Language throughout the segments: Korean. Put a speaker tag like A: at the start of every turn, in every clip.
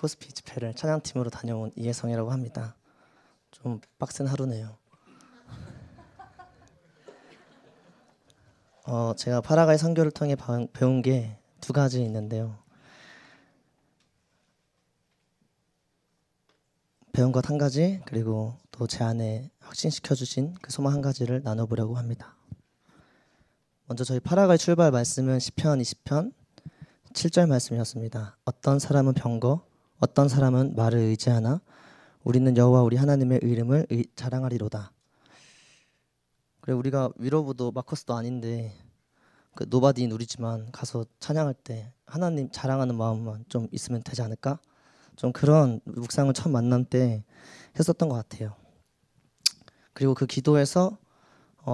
A: 코스피 집회를 찬양팀으로 다녀온 이혜성이라고 합니다. 좀 빡센 하루네요. 제가 파라과이 선교를 통해 배운 게 두 가지 있는데요. 배운 것 한 가지, 그리고 또 제 안에 확신시켜 주신 그 소망 한 가지를 나눠보려고 합니다. 먼저 저희 파라과이 출발 말씀은 시편 20편 7절 말씀이었습니다. 어떤 사람은 병거, 어떤 사람은 말을 의지하나 우리는 여호와 우리 하나님의 이름을 자랑하리로다. 그래, 우리가 위로부도 마커스도 아닌데 그 노바디인 우리지만 가서 찬양할 때 하나님 자랑하는 마음만 좀 있으면 되지 않을까? 좀 그런 묵상을 첫 만남 때 했었던 것 같아요. 그리고 그 기도에서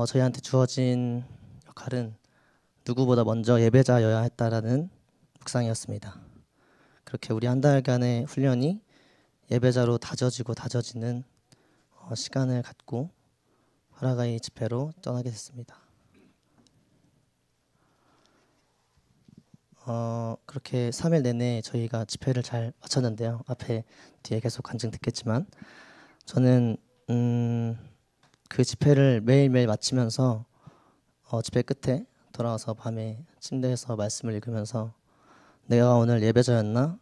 A: 저희한테 주어진 역할은 누구보다 먼저 예배자여야 했다라는 묵상이었습니다. 그렇게 우리 한 달간의 훈련이 예배자로 다져지는 시간을 갖고 파라과이 집회로 떠나게 됐습니다. 그렇게 3일 내내 저희가 집회를 잘 마쳤는데요. 뒤에 계속 간증 듣겠지만 저는 그 집회를 매일매일 마치면서 집회 끝에 돌아와서 밤에 침대에서 말씀을 읽으면서 내가 오늘 예배자였나?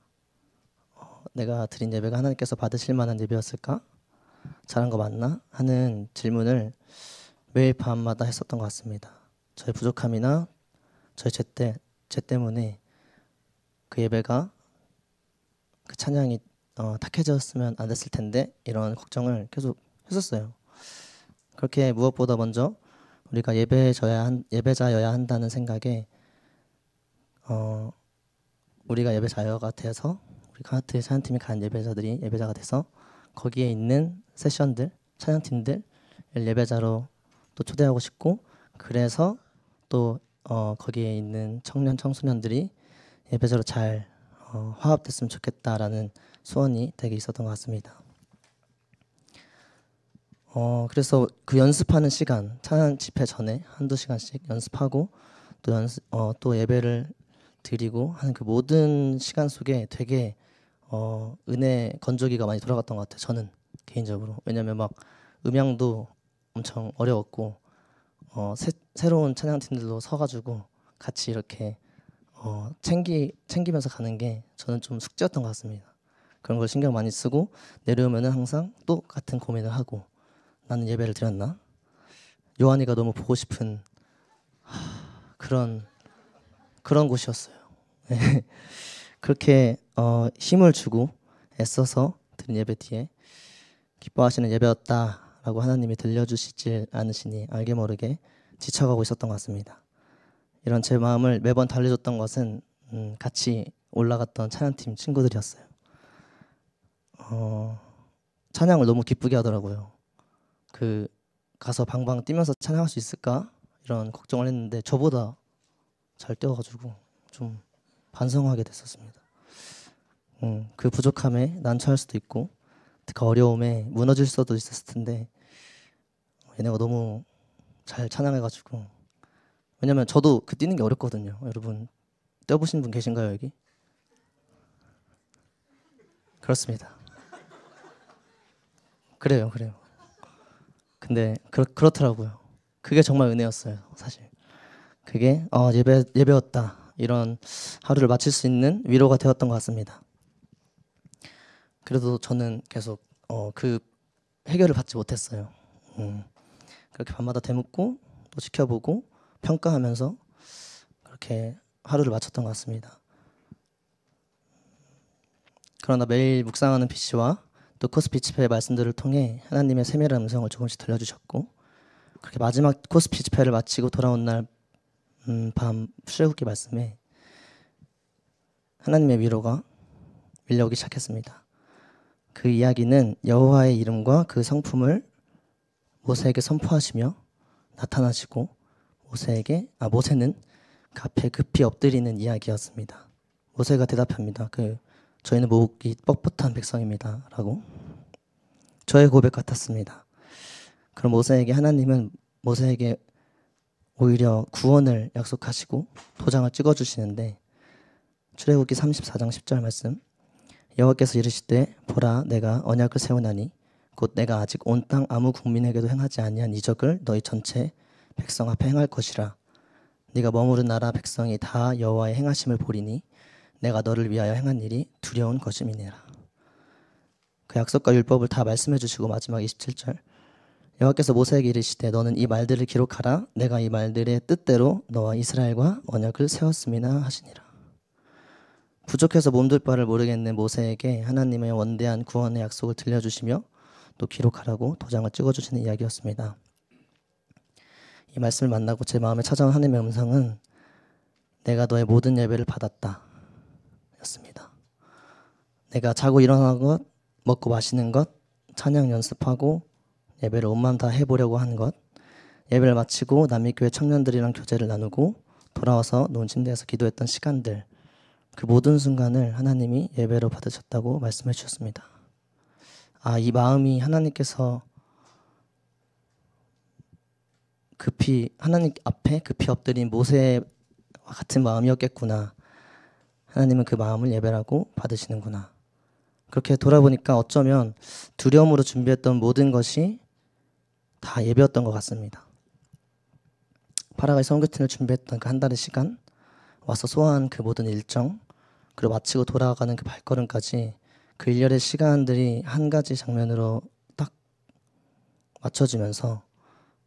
A: 내가 드린 예배가 하나님께서 받으실 만한 예배였을까? 잘한 거 맞나? 하는 질문을 매일 밤마다 했었던 것 같습니다. 저의 부족함이나 저의 죄 때문에 그 예배가 그 찬양이 탁해졌으면 안 됐을 텐데 이런 걱정을 했었어요. 그렇게 무엇보다 먼저 우리가 예배자여야 한다는 생각에 우리가 예배자가 돼서 우리 카하트 찬양팀이 간 예배자들이 예배자가 돼서 거기에 있는 세션들, 찬양팀들 예배자로 또 초대하고 싶고, 그래서 또 거기에 있는 청소년들이 예배자로 잘 화합됐으면 좋겠다라는 소원이 되게 있었던 것 같습니다. 그래서 그 연습하는 시간, 찬양 집회 전에 한두 시간씩 연습하고 또 예배를 드리고 하는 그 모든 시간 속에 되게 은혜 건조기가 많이 돌아갔던 것 같아요. 저는 개인적으로. 왜냐면 막 음향도 엄청 어려웠고 새로운 찬양팀들도 서가지고 같이 이렇게 챙기면서 가는 게 저는 좀 숙제였던 것 같습니다. 그런 걸 신경 많이 쓰고 내려오면은 항상 또 같은 고민을 하고, 나는 예배를 드렸나? 요한이가 너무 보고 싶은 그런 곳이었어요. 그렇게 힘을 주고 애써서 드린 예배 뒤에 기뻐하시는 예배였다라고 하나님이 들려주시질 않으시니 알게 모르게 지쳐가고 있었던 것 같습니다. 이런 제 마음을 매번 달래줬던 것은 같이 올라갔던 찬양팀 친구들이었어요. 찬양을 너무 기쁘게 하더라고요. 가서 방방 뛰면서 찬양할 수 있을까? 이런 걱정을 했는데 저보다 잘 뛰어가지고 좀 반성하게 됐었습니다. 그 부족함에 난처할 수도 있고 그 어려움에 무너질 수도 있었을 텐데 얘네가 너무 잘 찬양해가지고, 왜냐면 저도 그 뛰는 게 어렵거든요. 여러분 뛰어보신 분 계신가요 여기? 그렇습니다. 그래요. 근데 그렇더라고요. 그게 정말 은혜였어요. 사실 그게 예배였다, 이런 하루를 마칠 수 있는 위로가 되었던 것 같습니다. 그래도 저는 계속 그 해결을 받지 못했어요. 그렇게 밤마다 되묻고 또 지켜보고 평가하면서 그렇게 하루를 마쳤던 것 같습니다. 그러나 매일 묵상하는 PC와 또 코스피 집회의 말씀들을 통해 하나님의 세밀한 음성을 조금씩 들려주셨고, 그렇게 마지막 코스피 집회를 마치고 돌아온 날 밤 출애굽기 말씀에 하나님의 위로가 밀려오기 시작했습니다. 그 이야기는 여호와의 이름과 그 성품을 모세에게 선포하시며 나타나시고 모세는 그 앞에 급히 엎드리는 이야기였습니다. 모세가 대답합니다. 저희는 목이 뻣뻣한 백성입니다 라고. 저의 고백 같았습니다. 그럼 하나님은 모세에게 오히려 구원을 약속하시고 도장을 찍어주시는데, 출애굽기 34장 10절 말씀, 여호와께서 이르시되 보라 내가 언약을 세우나니 곧 내가 아직 온 땅 아무 국민에게도 행하지 아니한 이적을 너희 전체 백성 앞에 행할 것이라. 네가 머무른 나라 백성이 다 여호와의 행하심을 보리니 내가 너를 위하여 행한 일이 두려운 것임이니라. 그 약속과 율법을 다 말씀해 주시고 마지막 27절 여호와께서 모세에게 이르시되 너는 이 말들을 기록하라. 내가 이 말들의 뜻대로 너와 이스라엘과 언약을 세웠음이나 하시니라. 부족해서 몸둘 바를 모르겠는 모세에게 하나님의 원대한 구원의 약속을 들려주시며 또 기록하라고 도장을 찍어주시는 이야기였습니다. 이 말씀을 만나고 제 마음에 찾아온 하나님의 음성은 내가 너의 모든 예배를 받았다 였습니다. 내가 자고 일어나는 것, 먹고 마시는 것, 찬양 연습하고 예배를 온 마음 다 해보려고 하는 것, 예배를 마치고 남미교회 청년들이랑 교제를 나누고 돌아와서 누운 침대에서 기도했던 시간들, 그 모든 순간을 하나님이 예배로 받으셨다고 말씀해 주셨습니다. 이 마음이 하나님께서 급히 하나님 앞에 급히 엎드린 모세와 같은 마음이었겠구나. 하나님은 그 마음을 예배라고 받으시는구나. 그렇게 돌아보니까 어쩌면 두려움으로 준비했던 모든 것이 다 예배였던 것 같습니다. 파라가이 선교팀을 준비했던 그 한 달의 시간, 와서 소화한 그 모든 일정, 그리고 마치고 돌아가는 그 발걸음까지 그 일련의 시간들이 한 가지 장면으로 딱 맞춰지면서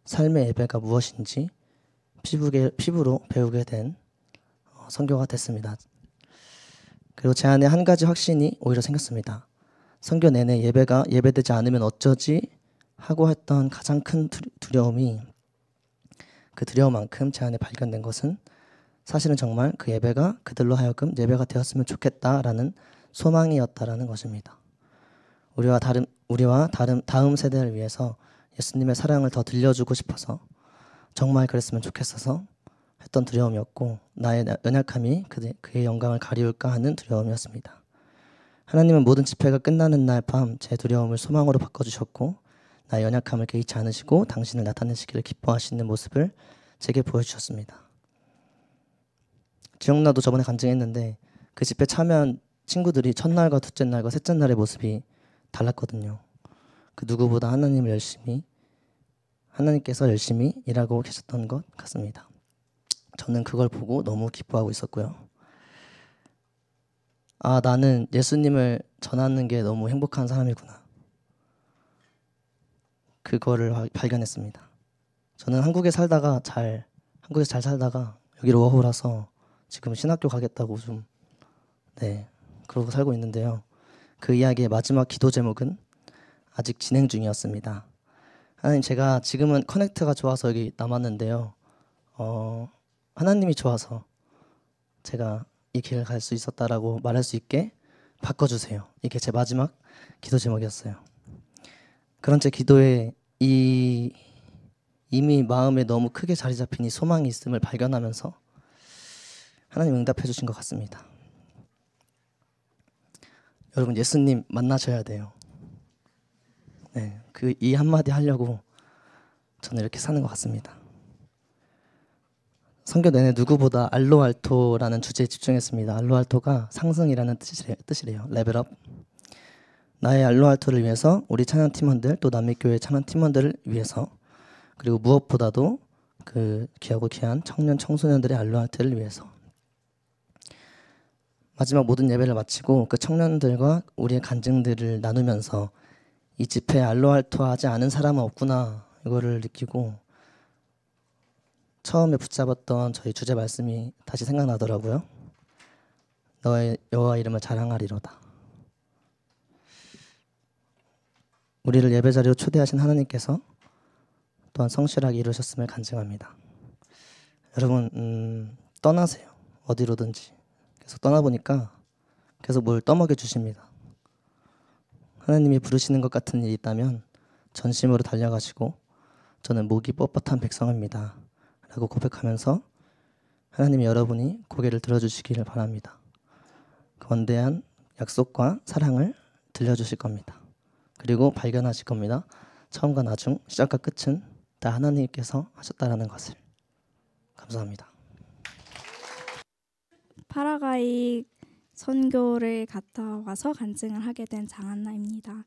A: 삶의 예배가 무엇인지 피부로 배우게 된 선교가 됐습니다. 그리고 제 안에 한 가지 확신이 오히려 생겼습니다. 선교 내내 예배가 예배되지 않으면 어쩌지 하고 했던 가장 큰 두려움이 그 두려움만큼 제 안에 발견된 것은 사실은 정말 그 예배가 그들로 하여금 예배가 되었으면 좋겠다라는 소망이었다라는 것입니다. 우리와 다음 세대를 위해서 예수님의 사랑을 더 들려주고 싶어서 정말 그랬으면 좋겠어서 했던 두려움이었고 나의 연약함이 그의 영광을 가리울까 하는 두려움이었습니다. 하나님은 모든 집회가 끝나는 날 밤 제 두려움을 소망으로 바꿔주셨고 나의 연약함을 개의치 않으시고 당신을 나타내시기를 기뻐하시는 모습을 제게 보여주셨습니다. 지영나도 저번에 간증했는데 그 집회 참여한 친구들이 첫날과 둘째 날과 셋째 날의 모습이 달랐거든요. 그 누구보다 하나님께서 열심히 일하고 계셨던 것 같습니다. 저는 그걸 보고 너무 기뻐하고 있었고요. 나는 예수님을 전하는 게 너무 행복한 사람이구나. 그거를 발견했습니다. 저는 한국에서 잘 살다가 여기로 워홀아서 지금 신학교 가겠다고 그러고 살고 있는데요. 그 이야기의 마지막 기도 제목은 아직 진행 중이었습니다. 하나님, 제가 지금은 커넥트가 좋아서 여기 남았는데요. 하나님이 좋아서 제가 이 길을 갈 수 있었다라고 말할 수 있게 바꿔주세요. 이게 제 마지막 기도 제목이었어요. 그런 제 기도에 이미 마음에 너무 크게 자리 잡힌 이 소망이 있음을 발견하면서 하나님 응답해 주신 것 같습니다. 여러분, 예수님 만나셔야 돼요. 이 한마디 하려고 저는 이렇게 사는 것 같습니다. 선교 내내 누구보다 알로알토라는 주제에 집중했습니다. 알로알토가 상승이라는 뜻이래요. 레벨업. 나의 알로알토를 위해서, 우리 찬양 팀원들, 또 남미교회 찬양 팀원들을 위해서, 그리고 무엇보다도 그 귀하고 귀한 청소년들의 알로알토를 위해서. 마지막 모든 예배를 마치고 그 청년들과 우리의 간증들을 나누면서 이 집회에 알로알토하지 않은 사람은 없구나, 이거를 느끼고 처음에 붙잡았던 저희 주제 말씀이 다시 생각나더라고요. 너의 여호와 이름을 자랑하리로다. 우리를 예배자리로 초대하신 하나님께서 또한 성실하게 이루셨음을 간증합니다. 여러분, 떠나세요. 어디로든지. 계속 떠나보니까 계속 뭘 떠먹여 주십니다. 하나님이 부르시는 것 같은 일이 있다면 전심으로 달려가시고 저는 목이 뻣뻣한 백성입니다 라고 고백하면서 하나님이 여러분이 고개를 들어주시기를 바랍니다. 거대한 약속과 사랑을 들려주실 겁니다. 그리고 발견하실 겁니다. 처음과 나중, 시작과 끝은 다 하나님께서 하셨다라는 것을. 감사합니다.
B: 파라가이 선교를 갔다 와서 간증을 하게 된 장한나입니다.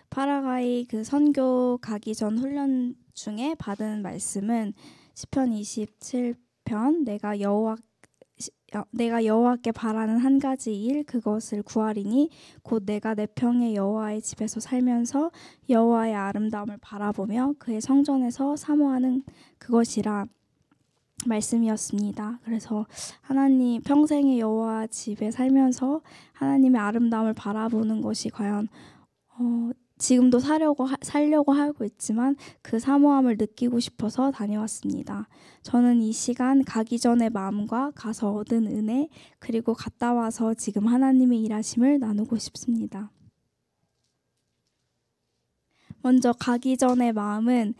B: 파라과이 그 선교 가기 전 훈련 중에 받은 말씀은 시편 27편 내가 여호와께 바라는 한 가지 일 그것을 구하리니 곧 내가 내 평에 여호와의 집에서 살면서 여호와의 아름다움을 바라보며 그의 성전에서 사모하는 그것이라 말씀이었습니다. 그래서 하나님 평생의 여호와 집에 살면서 하나님의 아름다움을 바라보는 것이 과연 지금도 살려고 하고 있지만 그 사모함을 느끼고 싶어서 다녀왔습니다. 저는 이 시간 가기 전의 마음과 가서 얻은 은혜 그리고 갔다 와서 지금 하나님의 일하심을 나누고 싶습니다. 먼저 가기 전의 마음은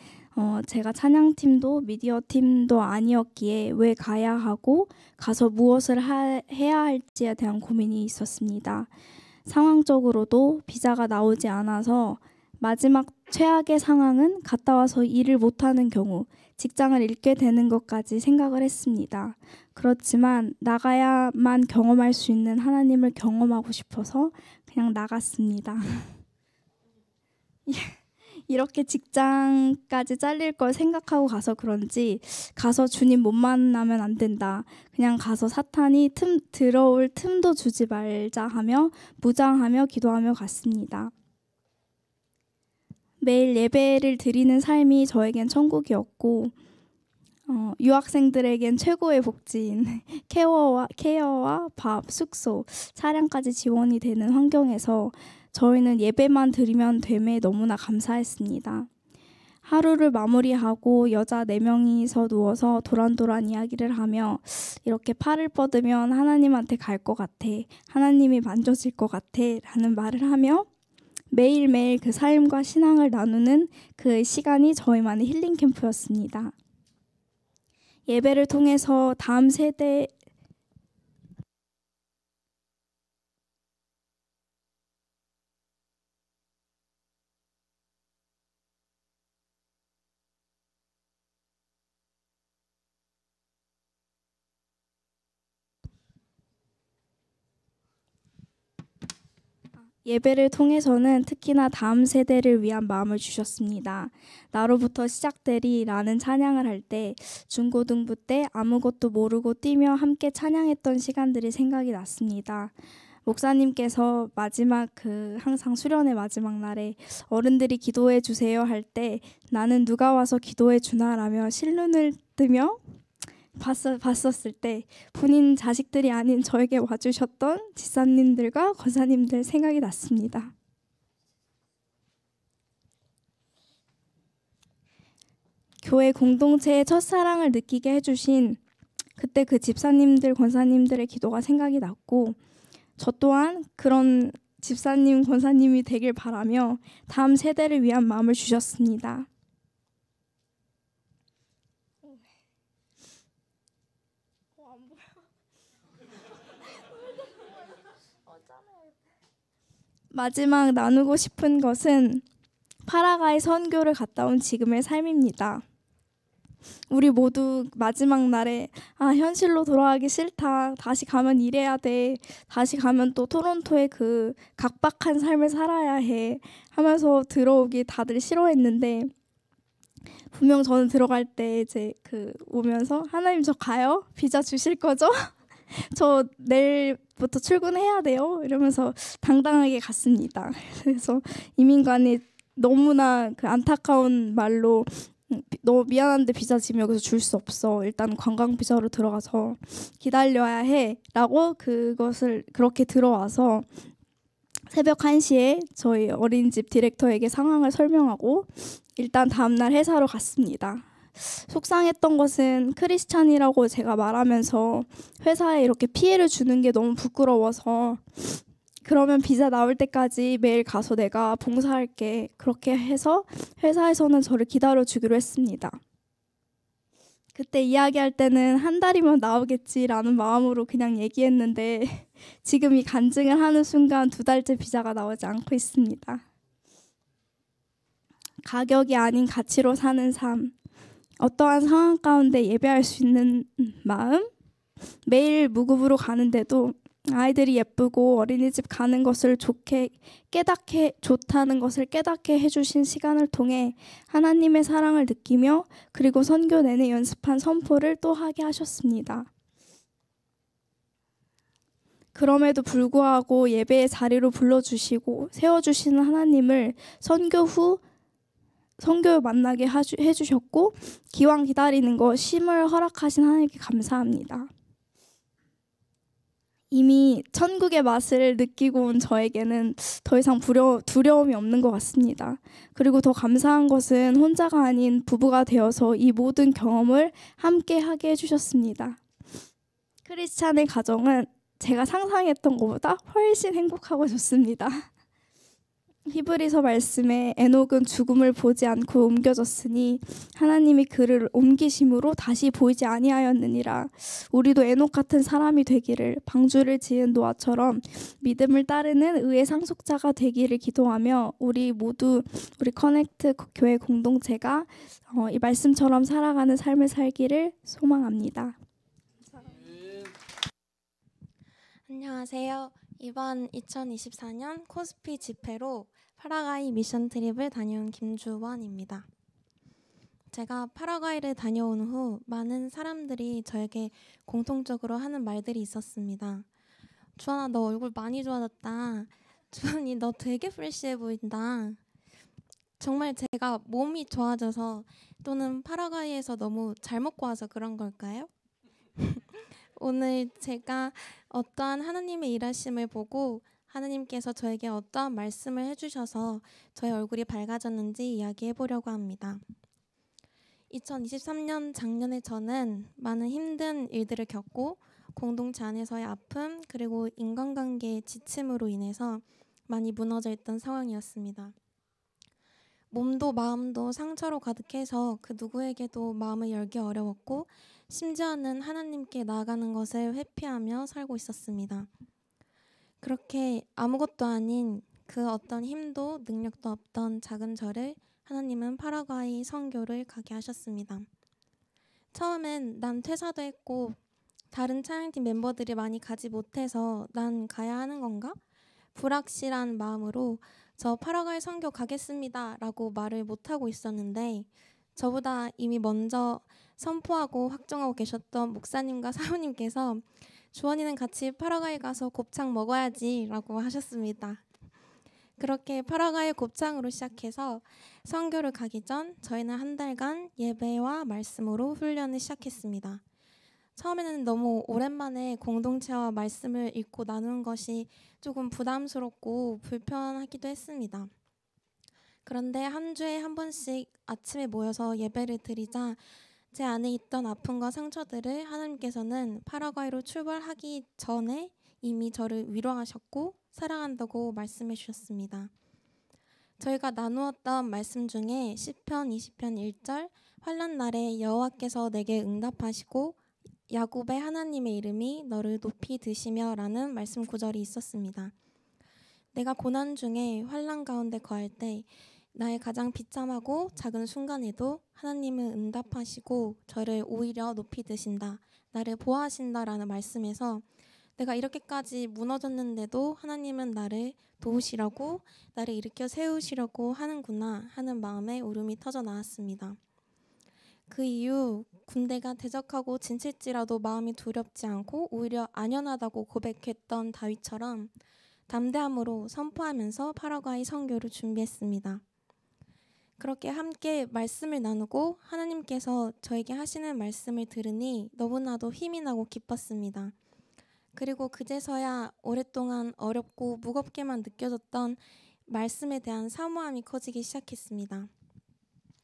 B: 제가 찬양팀도 미디어팀도 아니었기에 왜 가야 하고 가서 무엇을 해야 할지에 대한 고민이 있었습니다. 상황적으로도 비자가 나오지 않아서 마지막 최악의 상황은 갔다 와서 일을 못하는 경우 직장을 잃게 되는 것까지 생각을 했습니다. 그렇지만 나가야만 경험할 수 있는 하나님을 경험하고 싶어서 그냥 나갔습니다. 이렇게 직장까지 잘릴 걸 생각하고 가서 그런지 가서 주님 못 만나면 안 된다. 그냥 가서 사탄이 들어올 틈도 주지 말자 하며 무장하며 기도하며 갔습니다. 매일 예배를 드리는 삶이 저에겐 천국이었고 유학생들에겐 최고의 복지인 케어와 밥, 숙소, 차량까지 지원이 되는 환경에서 저희는 예배만 드리면 됨에 너무나 감사했습니다. 하루를 마무리하고 여자 4명이서 누워서 도란도란 이야기를 하며 이렇게 팔을 뻗으면 하나님한테 갈 것 같아. 하나님이 만져질 것 같아. 라는 말을 하며 매일매일 그 삶과 신앙을 나누는 그 시간이 저희만의 힐링 캠프였습니다. 예배를 통해서 다음 세대 예배를 통해서는 특히나 다음 세대를 위한 마음을 주셨습니다. 나로부터 시작되리라는 찬양을 할 때 중고등부 때 아무것도 모르고 뛰며 함께 찬양했던 시간들이 생각이 났습니다. 목사님께서 항상 수련의 마지막 날에 어른들이 기도해 주세요 할 때 나는 누가 와서 기도해 주나라며 실눈을 뜨며 봤었을 때 본인 자식들이 아닌 저에게 와주셨던 집사님들과 권사님들 생각이 났습니다. 교회 공동체의 첫사랑을 느끼게 해주신 그때 그 집사님들, 권사님들의 기도가 생각이 났고 저 또한 그런 집사님, 권사님이 되길 바라며 다음 세대를 위한 마음을 주셨습니다. 마지막 나누고 싶은 것은 파라과이 선교를 갔다 온 지금의 삶입니다. 우리 모두 마지막 날에 현실로 돌아가기 싫다. 다시 가면 일해야 돼. 다시 가면 또 토론토의 그 각박한 삶을 살아야 해. 하면서 들어오기 다들 싫어했는데 분명 저는 들어갈 때 오면서 하나님 저 가요? 비자 주실 거죠? 저 내일부터 출근해야 돼요. 이러면서 당당하게 갔습니다. 그래서 이민관이 너무나 그 안타까운 말로 너무 미안한데 비자 지금 여기서 줄 수 없어. 일단 관광 비자로 들어가서 기다려야 해. 라고 그것을 그렇게 들어와서 새벽 1시에 저희 어린이집 디렉터에게 상황을 설명하고 일단 다음날 회사로 갔습니다. 속상했던 것은 크리스찬이라고 제가 말하면서 회사에 이렇게 피해를 주는 게 너무 부끄러워서 그러면 비자 나올 때까지 매일 가서 내가 봉사할게. 그렇게 해서 회사에서는 저를 기다려주기로 했습니다. 그때 이야기할 때는 한 달이면 나오겠지라는 마음으로 그냥 얘기했는데 지금 이 간증을 하는 순간 2달째 비자가 나오지 않고 있습니다. 가격이 아닌 가치로 사는 삶. 어떠한 상황 가운데 예배할 수 있는 마음, 매일 무급으로 가는데도 아이들이 예쁘고 어린이집 가는 것을 좋다는 것을 깨닫게 해주신 시간을 통해 하나님의 사랑을 느끼며 그리고 선교 내내 연습한 선포를 또 하게 하셨습니다. 그럼에도 불구하고 예배의 자리로 불러주시고 세워주시는 하나님을 선교를 만나게 해주셨고 기왕 기다리는 거 쉼을 허락하신 하나님께 감사합니다. 이미 천국의 맛을 느끼고 온 저에게는 더 이상 두려움이 없는 것 같습니다. 그리고 더 감사한 것은 혼자가 아닌 부부가 되어서 이 모든 경험을 함께 하게 해주셨습니다. 크리스찬의 가정은 제가 상상했던 것보다 훨씬 행복하고 좋습니다. 히브리서 말씀에 에녹은 죽음을 보지 않고 옮겨졌으니 하나님이 그를 옮기심으로 다시 보이지 아니하였느니라. 우리도 에녹 같은 사람이 되기를 방주를 지은 노아처럼 믿음을 따르는 의의 상속자가 되기를 기도하며 우리 커넥트 교회 공동체가 이 말씀처럼 살아가는 삶을 살기를 소망합니다.
C: 안녕하세요. 이번 2024년 코스피 집회로 파라과이 미션 트립을 다녀온 김주원입니다. 제가 파라과이를 다녀온 후 많은 사람들이 저에게 공통적으로 하는 말들이 있었습니다. 주원아, 너 얼굴 많이 좋아졌다. 주원이 너 되게 프레시해 보인다. 정말 제가 몸이 좋아져서 또는 파라과이에서 너무 잘 먹고 와서 그런 걸까요? 오늘 제가 어떠한 하나님의 일하심을 보고 하나님께서 저에게 어떠한 말씀을 해주셔서 저의 얼굴이 밝아졌는지 이야기해 보려고 합니다. 2023년 작년에 저는 많은 힘든 일들을 겪고 공동체 안에서의 아픔 그리고 인간관계의 지침으로 인해서 많이 무너져 있던 상황이었습니다. 몸도 마음도 상처로 가득해서 그 누구에게도 마음을 열기 어려웠고 심지어는 하나님께 나아가는 것을 회피하며 살고 있었습니다. 그렇게 아무것도 아닌 그 어떤 힘도 능력도 없던 작은 저를 하나님은 파라과이 선교를 가게 하셨습니다. 처음엔 난 퇴사도 했고 다른 찬양팀 멤버들이 많이 가지 못해서 난 가야 하는 건가? 불확실한 마음으로 저 파라과이 선교 가겠습니다 라고 말을 못하고 있었는데 저보다 이미 먼저 선포하고 확정하고 계셨던 목사님과 사모님께서 주원이는 같이 파라과이 가서 곱창 먹어야지 라고 하셨습니다. 그렇게 파라과이 곱창으로 시작해서 선교를 가기 전 저희는 한 달간 예배와 말씀으로 훈련을 시작했습니다. 처음에는 너무 오랜만에 공동체와 말씀을 읽고 나누는 것이 조금 부담스럽고 불편하기도 했습니다. 그런데 한 주에 한 번씩 아침에 모여서 예배를 드리자 제 안에 있던 아픔과 상처들을 하나님께서는 파라과이로 출발하기 전에 이미 저를 위로하셨고 사랑한다고 말씀해 주셨습니다. 저희가 나누었던 말씀 중에 시편 20편 1절 환난 날에 여호와께서 내게 응답하시고 야곱의 하나님의 이름이 너를 높이 드시며 라는 말씀 구절이 있었습니다. 내가 고난 중에 환난 가운데 거할 때 나의 가장 비참하고 작은 순간에도 하나님은 응답하시고 저를 오히려 높이 드신다. 나를 보호하신다라는 말씀에서 내가 이렇게까지 무너졌는데도 하나님은 나를 도우시려고 나를 일으켜 세우시려고 하는구나 하는 마음에 울음이 터져 나왔습니다. 그 이후 군대가 대적하고 진칠지라도 마음이 두렵지 않고 오히려 안연하다고 고백했던 다윗처럼 담대함으로 선포하면서 파라과이 선교를 준비했습니다. 그렇게 함께 말씀을 나누고 하나님께서 저에게 하시는 말씀을 들으니 너무나도 힘이 나고 기뻤습니다. 그리고 그제서야 오랫동안 어렵고 무겁게만 느껴졌던 말씀에 대한 사모함이 커지기 시작했습니다.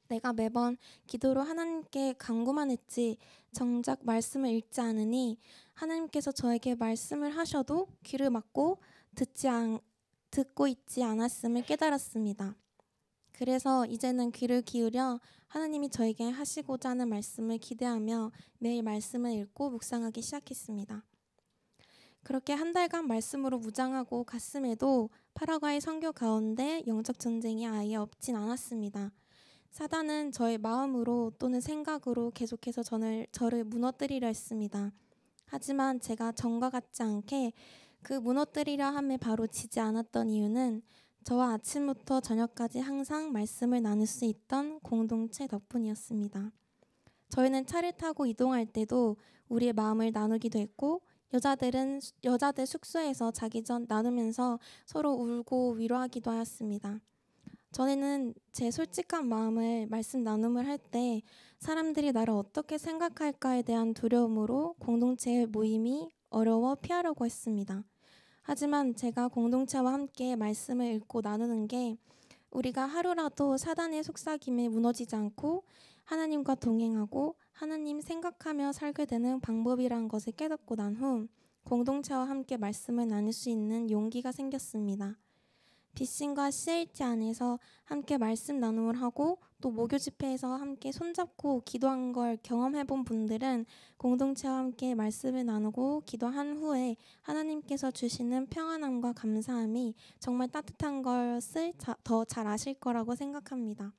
C: 내가 매번 기도로 하나님께 간구만 했지 정작 말씀을 읽지 않으니 하나님께서 저에게 말씀을 하셔도 귀를 막고 듣고 있지 않았음을 깨달았습니다. 그래서 이제는 귀를 기울여 하나님이 저에게 하시고자 하는 말씀을 기대하며 매일 말씀을 읽고 묵상하기 시작했습니다. 그렇게 한 달간 말씀으로 무장하고 갔음에도 파라과이 선교 가운데 영적 전쟁이 아예 없진 않았습니다. 사단은 저의 마음으로 또는 생각으로 계속해서 저를 무너뜨리려 했습니다. 하지만 제가 전과 같지 않게 그 무너뜨리려 함에 바로 지지 않았던 이유는 저와 아침부터 저녁까지 항상 말씀을 나눌 수 있던 공동체 덕분이었습니다. 저희는 차를 타고 이동할 때도 우리의 마음을 나누기도 했고 여자들 숙소에서 자기 전 나누면서 서로 울고 위로하기도 하였습니다. 전에는 제 솔직한 마음을 말씀 나눔을 할 때 사람들이 나를 어떻게 생각할까에 대한 두려움으로 공동체의 모임이 어려워 피하려고 했습니다. 하지만 제가 공동체와 함께 말씀을 읽고 나누는 게 우리가 하루라도 사단의 속삭임에 무너지지 않고 하나님과 동행하고 하나님 생각하며 살게 되는 방법이라는 것을 깨닫고 난 후 공동체와 함께 말씀을 나눌 수 있는 용기가 생겼습니다. 빗신과 CLT 안에서 함께 말씀 나눔을 하고 또 모교 집회에서 함께 손잡고 기도한 걸 경험해본 분들은 공동체와 함께 말씀을 나누고 기도한 후에 하나님께서 주시는 평안함과 감사함이 정말 따뜻한 것을 더 잘 아실 거라고 생각합니다.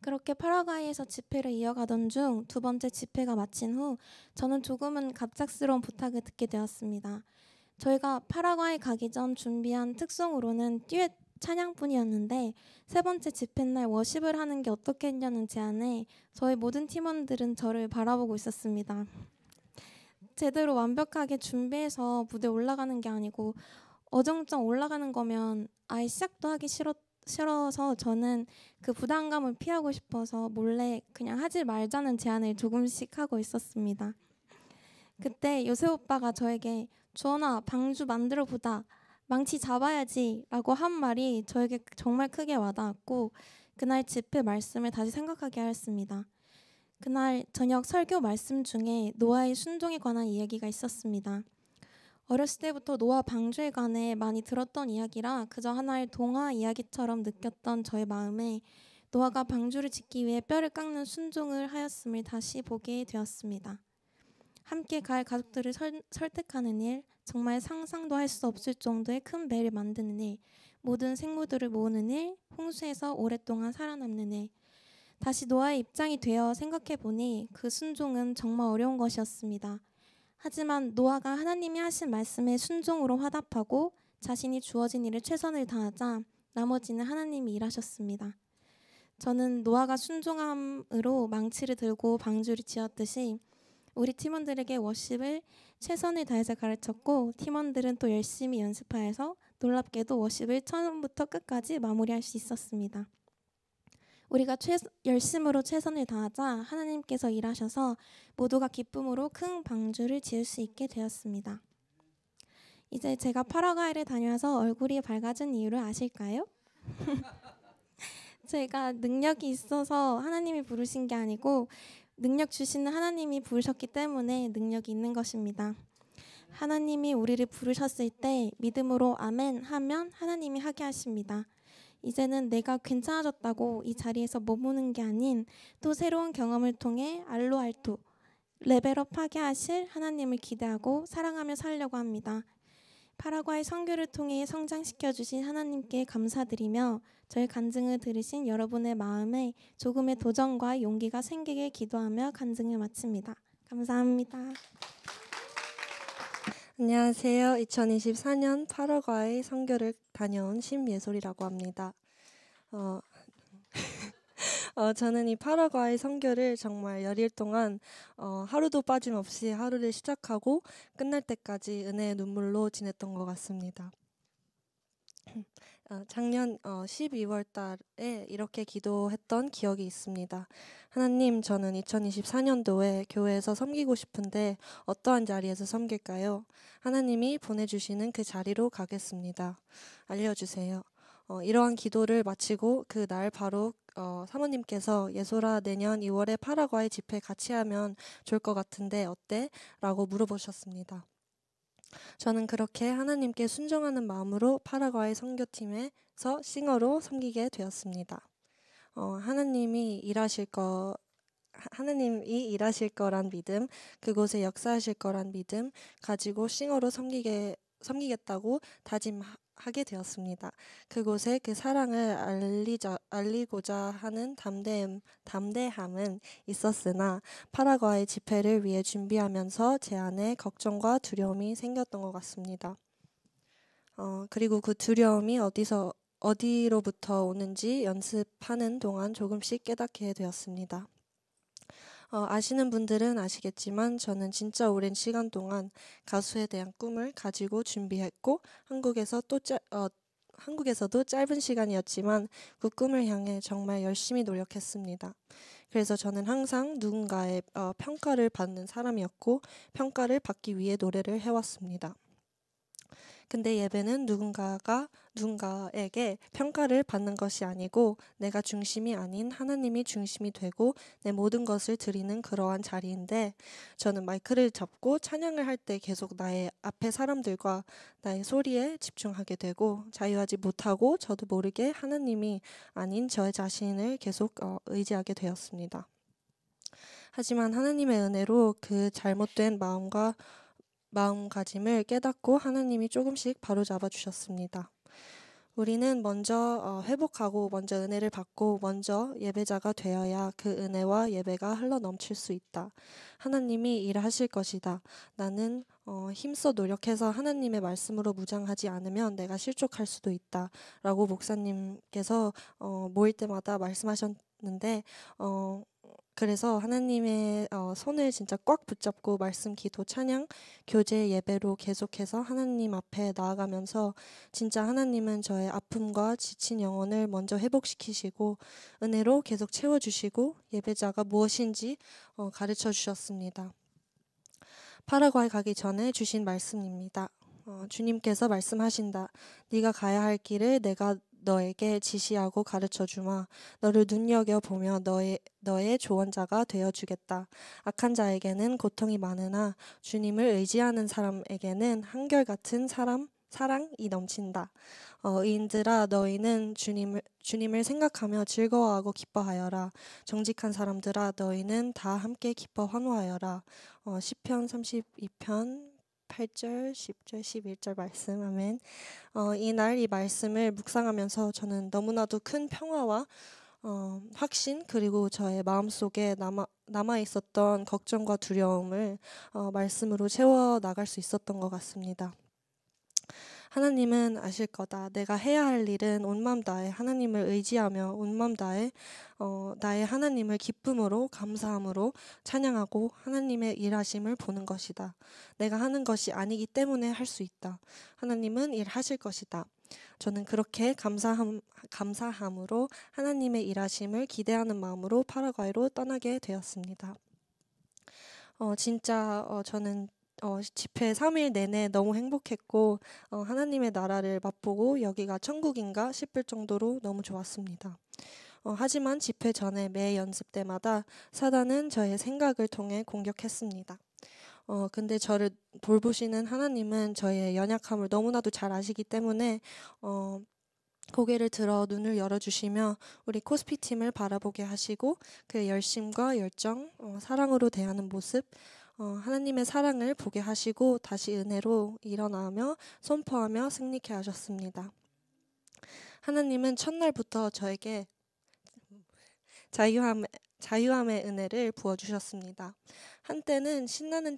C: 그렇게 파라과이에서 집회를 이어가던 중 두 번째 집회가 마친 후 저는 조금은 갑작스러운 부탁을 듣게 되었습니다. 저희가 파라과이 가기 전 준비한 특송으로는 듀엣 찬양뿐이었는데 세 번째 집회 날 워십을 하는 게 어떻겠냐는 제안에 저희 모든 팀원들은 저를 바라보고 있었습니다. 제대로 완벽하게 준비해서 무대에 올라가는 게 아니고 어정쩡 올라가는 거면 아예 시작도 하기 싫어서 저는 그 부담감을 피하고 싶어서 몰래 그냥 하지 말자는 제안을 조금씩 하고 있었습니다. 그때 요새 오빠가 저에게 주원아 방주 만들어 보자 망치 잡아야지 라고 한 말이 저에게 정말 크게 와닿았고 그날 집회 말씀을 다시 생각하게 하였습니다. 그날 저녁 설교 말씀 중에 노아의 순종에 관한 이야기가 있었습니다. 어렸을 때부터 노아 방주에 관해 많이 들었던 이야기라 그저 하나의 동화 이야기처럼 느꼈던 저의 마음에 노아가 방주를 짓기 위해 뼈를 깎는 순종을 하였음을 다시 보게 되었습니다. 함께 갈 가족들을 설득하는 일, 정말 상상도 할 수 없을 정도의 큰 배를 만드는 일, 모든 생물들을 모으는 일, 홍수에서 오랫동안 살아남는 일. 다시 노아의 입장이 되어 생각해보니 그 순종은 정말 어려운 것이었습니다. 하지만 노아가 하나님이 하신 말씀에 순종으로 화답하고 자신이 주어진 일에 최선을 다하자 나머지는 하나님이 일하셨습니다. 저는 노아가 순종함으로 망치를 들고 방주를 지었듯이 우리 팀원들에게 워십을 최선을 다해서 가르쳤고 팀원들은 또 열심히 연습하여서 놀랍게도 워십을 처음부터 끝까지 마무리할 수 있었습니다. 우리가 열심으로 최선을 다하자 하나님께서 일하셔서 모두가 기쁨으로 큰 방주를 지을 수 있게 되었습니다. 이제 제가 파라과이를 다녀와서 얼굴이 밝아진 이유를 아실까요? 제가 능력이 있어서 하나님이 부르신 게 아니고 능력 주시는 하나님이 부르셨기 때문에 능력이 있는 것입니다. 하나님이 우리를 부르셨을 때 믿음으로 아멘 하면 하나님이 하게 하십니다. 이제는 내가 괜찮아졌다고 이 자리에서 머무는 게 아닌 또 새로운 경험을 통해 알로알토 레벨업하게 하실 하나님을 기대하고 사랑하며 살려고 합니다. 파라과이 선교를 통해 성장시켜 주신 하나님께 감사드리며 저의 간증을 들으신 여러분의 마음에 조금의 도전과 용기가 생기길 기도하며 간증을 마칩니다. 감사합니다.
D: 안녕하세요. 2024년 파라과이 선교를 다녀온 심예솔이라고 합니다. 저는 이 파라과이 선교를 정말 열일 동안 하루도 빠짐없이 하루를 시작하고 끝날 때까지 은혜의 눈물로 지냈던 것 같습니다. 작년 12월 달에 이렇게 기도했던 기억이 있습니다. 하나님, 저는 2024년도에 교회에서 섬기고 싶은데 어떠한 자리에서 섬길까요? 하나님이 보내주시는 그 자리로 가겠습니다. 알려주세요. 이러한 기도를 마치고 그 날 바로 사모님께서 예솔아 내년 2월에 파라과이 집회 같이 하면 좋을 것 같은데 어때? 라고 물어보셨습니다. 저는 그렇게 하나님께 순종하는 마음으로 파라과이 선교팀에서 싱어로 섬기게 되었습니다. 하나님이 일하실 거란 믿음, 그곳에 역사하실 거란 믿음 가지고 싱어로 섬기겠다고 하게 되었습니다. 그곳에 그 사랑을 알리고자 하는 담대함은 있었으나 파라과이 집회를 위해 준비하면서 제 안에 걱정과 두려움이 생겼던 것 같습니다. 그리고 그 두려움이 어디로부터 오는지 연습하는 동안 조금씩 깨닫게 되었습니다. 아시는 분들은 아시겠지만 저는 진짜 오랜 시간 동안 가수에 대한 꿈을 가지고 준비했고 한국에서도 짧은 시간이었지만 그 꿈을 향해 정말 열심히 노력했습니다. 그래서 저는 항상 누군가의 평가를 받는 사람이었고 평가를 받기 위해 노래를 해왔습니다. 근데 예배는 누군가에게 평가를 받는 것이 아니고 내가 중심이 아닌 하나님이 중심이 되고 내 모든 것을 드리는 그러한 자리인데 저는 마이크를 잡고 찬양을 할 때 계속 나의 앞에 사람들과 나의 소리에 집중하게 되고 자유하지 못하고 저도 모르게 하나님이 아닌 저의 자신을 계속 의지하게 되었습니다. 하지만 하나님의 은혜로 그 잘못된 마음가짐을 깨닫고 하나님이 조금씩 바로잡아 주셨습니다. 우리는 먼저 회복하고 먼저 은혜를 받고 먼저 예배자가 되어야 그 은혜와 예배가 흘러 넘칠 수 있다. 하나님이 일하실 것이다. 나는 힘써 노력해서 하나님의 말씀으로 무장하지 않으면 내가 실족할 수도 있다. 라고 목사님께서 모일 때마다 말씀하셨는데 그래서 하나님의 손을 진짜 꽉 붙잡고 말씀, 기도, 찬양, 교제, 예배로 계속해서 하나님 앞에 나아가면서 진짜 하나님은 저의 아픔과 지친 영혼을 먼저 회복시키시고 은혜로 계속 채워주시고 예배자가 무엇인지 가르쳐 주셨습니다. 파라과이 가기 전에 주신 말씀입니다. 주님께서 말씀하신다. 네가 가야 할 길을 내가 너에게 지시하고 가르쳐주마. 너를 눈여겨보며 너의 조언자가 되어주겠다. 악한 자에게는 고통이 많으나 주님을 의지하는 사람에게는 한결같은 사랑이 넘친다. 의인들아 너희는 주님을 생각하며 즐거워하고 기뻐하여라. 정직한 사람들아 너희는 다 함께 기뻐 환호하여라. 시편 32편 8절, 10절, 11절 말씀. 아멘. 이날 이 말씀을 묵상하면서 저는 너무나도 큰 평화와 확신 그리고 저의 마음속에 남아 있었던 걱정과 두려움을 말씀으로 채워 나갈 수 있었던 것 같습니다. 하나님은 아실 거다. 내가 해야 할 일은 온 마음 다해 하나님을 의지하며 온 마음 다해 나의 하나님을 기쁨으로 감사함으로 찬양하고 하나님의 일하심을 보는 것이다. 내가 하는 것이 아니기 때문에 할 수 있다. 하나님은 일하실 것이다. 저는 그렇게 감사함으로 하나님의 일하심을 기대하는 마음으로 파라과이로 떠나게 되었습니다. 진짜 저는 집회 3일 내내 너무 행복했고 하나님의 나라를 맛보고 여기가 천국인가 싶을 정도로 너무 좋았습니다. 하지만 집회 전에 매 연습 때마다 사단은 저의 생각을 통해 공격했습니다. 근데 저를 돌보시는 하나님은 저의 연약함을 너무나도 잘 아시기 때문에 고개를 들어 눈을 열어주시며 우리 코스피 팀을 바라보게 하시고 그 열심과 열정, 사랑으로 대하는 모습, 하나님의 사랑을 보게 하시고 다시 은혜로 일어나며 선포하며 승리케 하셨습니다. 하나님은 첫날부터 저에게 자유함의 은혜를 부어주셨습니다. 한때는 신나는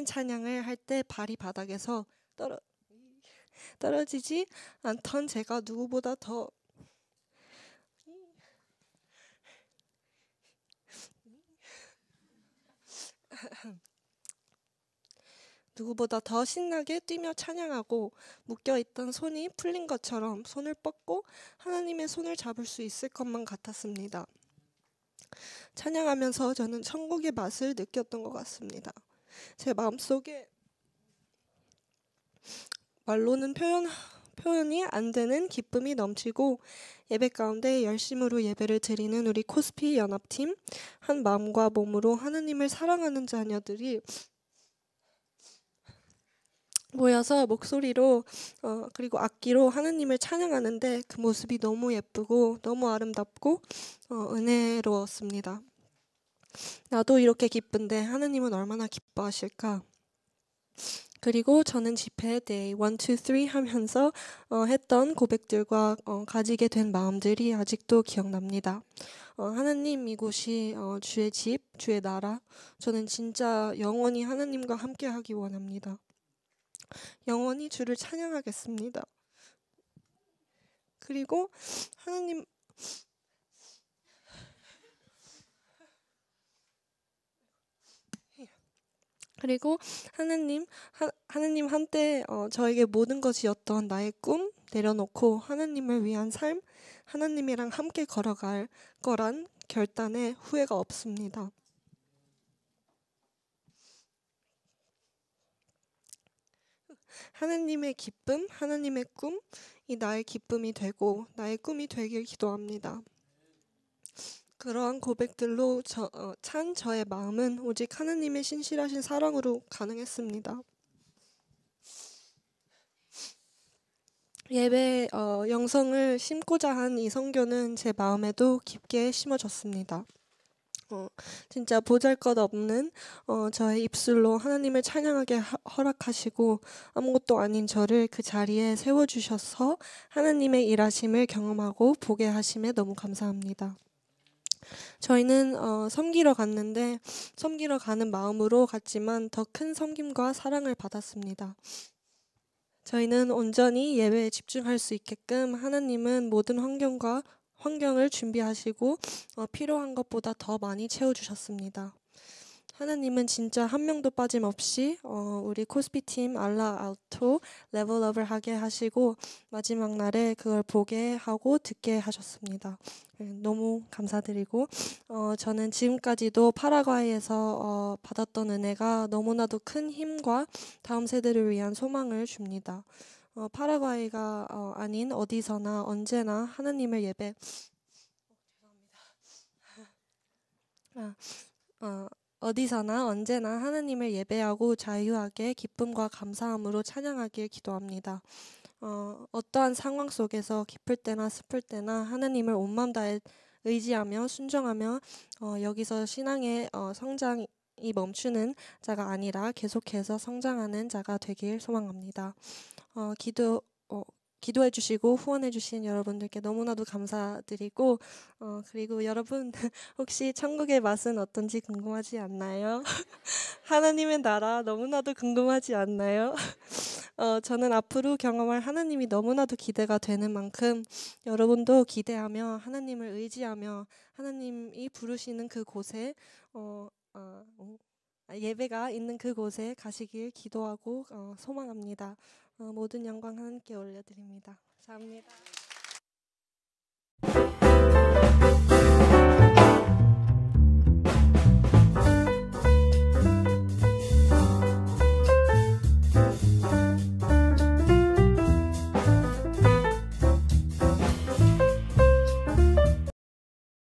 D: 찬양을 할 때 발이 바닥에서 떨어지지 않던 제가 누구보다 더 신나게 뛰며 찬양하고 묶여있던 손이 풀린 것처럼 손을 뻗고 하나님의 손을 잡을 수 있을 것만 같았습니다. 찬양하면서 저는 천국의 맛을 느꼈던 것 같습니다. 제 마음속에 말로는 표현이 안 되는 기쁨이 넘치고 예배 가운데 열심으로 예배를 드리는 우리 코스피 연합팀 한 마음과 몸으로 하나님을 사랑하는 자녀들이 모여서 목소리로 그리고 악기로 하나님을 찬양하는데 그 모습이 너무 예쁘고 너무 아름답고 은혜로웠습니다. 나도 이렇게 기쁜데 하나님은 얼마나 기뻐하실까? 그리고 저는 집회 day 1, 2, 3 하면서 했던 고백들과 가지게 된 마음들이 아직도 기억납니다. 하나님, 이곳이 주의 집, 주의 나라. 저는 진짜 영원히 하나님과 함께하기 원합니다. 영원히 주를 찬양하겠습니다. 그리고 하나님, 하나님 한때 저에게 모든 것이었던 나의 꿈 내려놓고 하나님을 위한 삶, 하나님이랑 함께 걸어갈 거란 결단에 후회가 없습니다. 하나님의 기쁨, 하나님의 꿈, 이 나의 기쁨이 되고 나의 꿈이 되길 기도합니다. 그러한 고백들로 찬 저의 마음은 오직 하나님의 신실하신 사랑으로 가능했습니다. 예배 영성을 심고자 한 이 선교는 제 마음에도 깊게 심어졌습니다. 진짜 보잘것없는 저의 입술로 하나님을 찬양하게 허락하시고 아무것도 아닌 저를 그 자리에 세워주셔서 하나님의 일하심을 경험하고 보게 하심에 너무 감사합니다. 저희는 섬기러 갔는데 섬기러 가는 마음으로 갔지만 더 큰 섬김과 사랑을 받았습니다. 저희는 온전히 예배에 집중할 수 있게끔 하나님은 모든 환경을 준비하시고 필요한 것보다 더 많이 채워주셨습니다. 하나님은 진짜 한 명도 빠짐없이 우리 코스피팀 알라 알토 레벨업을 하게 하시고 마지막 날에 그걸 보게 하고 듣게 하셨습니다. 너무 감사드리고 저는 지금까지도 파라과이에서 받았던 은혜가 너무나도 큰 힘과 다음 세대를 위한 소망을 줍니다. 파라과이가 아닌 어디서나 언제나 하나님을 예배 어디서나 언제나 하나님을 예배하고 자유하게 기쁨과 감사함으로 찬양하길 기도합니다. 어떠한 상황 속에서 기쁠 때나 슬플 때나 하나님을 온 마음 다해 의지하며 순종하며 여기서 신앙의 성장이 멈추는 자가 아니라 계속해서 성장하는 자가 되길 소망합니다. 기도해 주시고 후원해 주신 여러분들께 너무나도 감사드리고 그리고 여러분 혹시 천국의 맛은 어떤지 궁금하지 않나요? 하나님의 나라 너무나도 궁금하지 않나요? 저는 앞으로 경험할 하나님이 너무나도 기대가 되는 만큼 여러분도 기대하며 하나님을 의지하며 하나님이 부르시는 그곳에 예배가 있는 그곳에 가시길 기도하고 소망합니다. 모든 영광 하나님께 올려드립니다. 감사합니다.